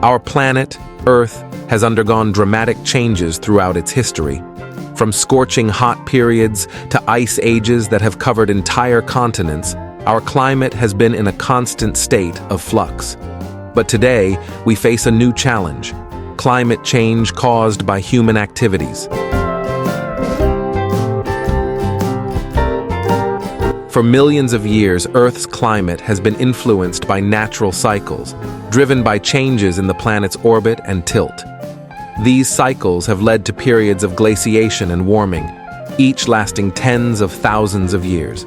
Our planet, Earth, has undergone dramatic changes throughout its history. From scorching hot periods to ice ages that have covered entire continents, our climate has been in a constant state of flux. But today, we face a new challenge: climate change caused by human activities. For millions of years, Earth's climate has been influenced by natural cycles, driven by changes in the planet's orbit and tilt. These cycles have led to periods of glaciation and warming, each lasting tens of thousands of years.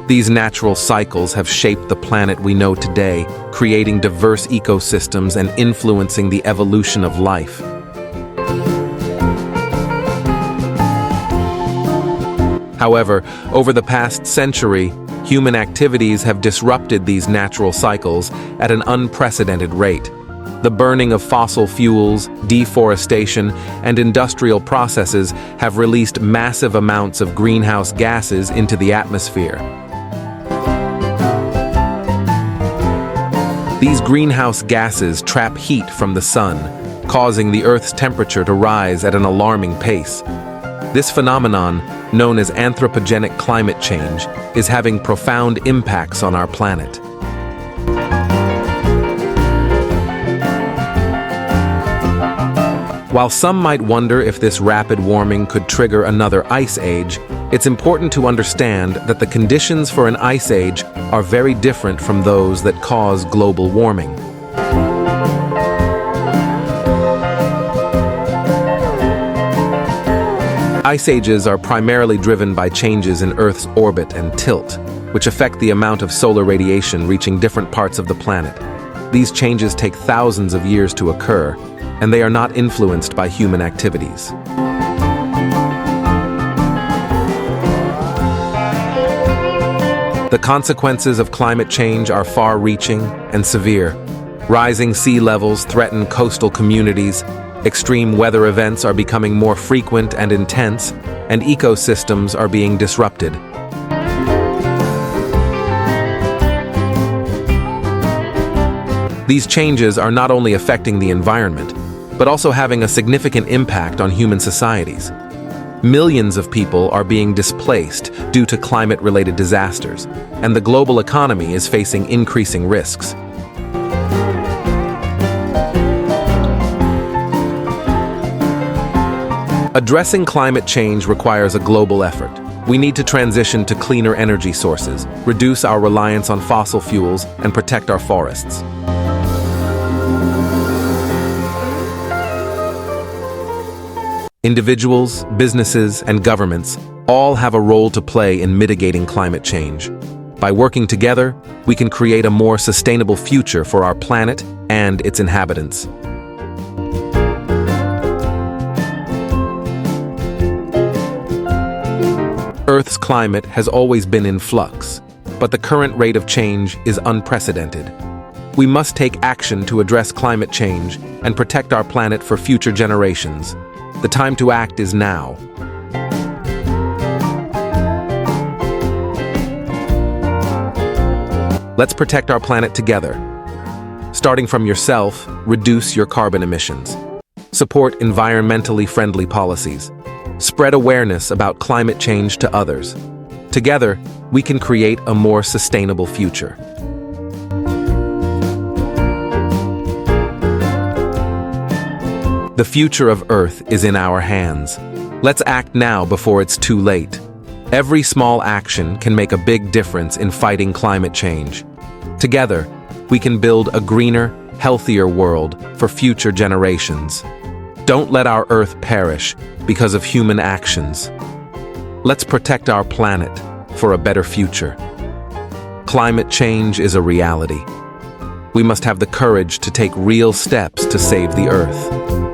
These natural cycles have shaped the planet we know today, creating diverse ecosystems and influencing the evolution of life. However, over the past century, human activities have disrupted these natural cycles at an unprecedented rate. The burning of fossil fuels, deforestation, and industrial processes have released massive amounts of greenhouse gases into the atmosphere. These greenhouse gases trap heat from the sun, causing the Earth's temperature to rise at an alarming pace. This phenomenon, known as anthropogenic climate change, is having profound impacts on our planet. While some might wonder if this rapid warming could trigger another ice age, it's important to understand that the conditions for an ice age are very different from those that cause global warming. Ice ages are primarily driven by changes in Earth's orbit and tilt, which affect the amount of solar radiation reaching different parts of the planet. These changes take thousands of years to occur, and they are not influenced by human activities. The consequences of climate change are far-reaching and severe. Rising sea levels threaten coastal communities, extreme weather events are becoming more frequent and intense, and ecosystems are being disrupted. These changes are not only affecting the environment, but also having a significant impact on human societies. Millions of people are being displaced due to climate-related disasters, and the global economy is facing increasing risks. Addressing climate change requires a global effort. We need to transition to cleaner energy sources, reduce our reliance on fossil fuels, and protect our forests. Individuals, businesses, and governments all have a role to play in mitigating climate change. By working together, we can create a more sustainable future for our planet and its inhabitants. Earth's climate has always been in flux, but the current rate of change is unprecedented. We must take action to address climate change and protect our planet for future generations. The time to act is now. Let's protect our planet together. Starting from yourself, reduce your carbon emissions. Support environmentally friendly policies. Spread awareness about climate change to others. Together, we can create a more sustainable future. The future of Earth is in our hands. Let's act now before it's too late. Every small action can make a big difference in fighting climate change. Together, we can build a greener, healthier world for future generations. Don't let our Earth perish because of human actions. Let's protect our planet for a better future. Climate change is a reality. We must have the courage to take real steps to save the Earth.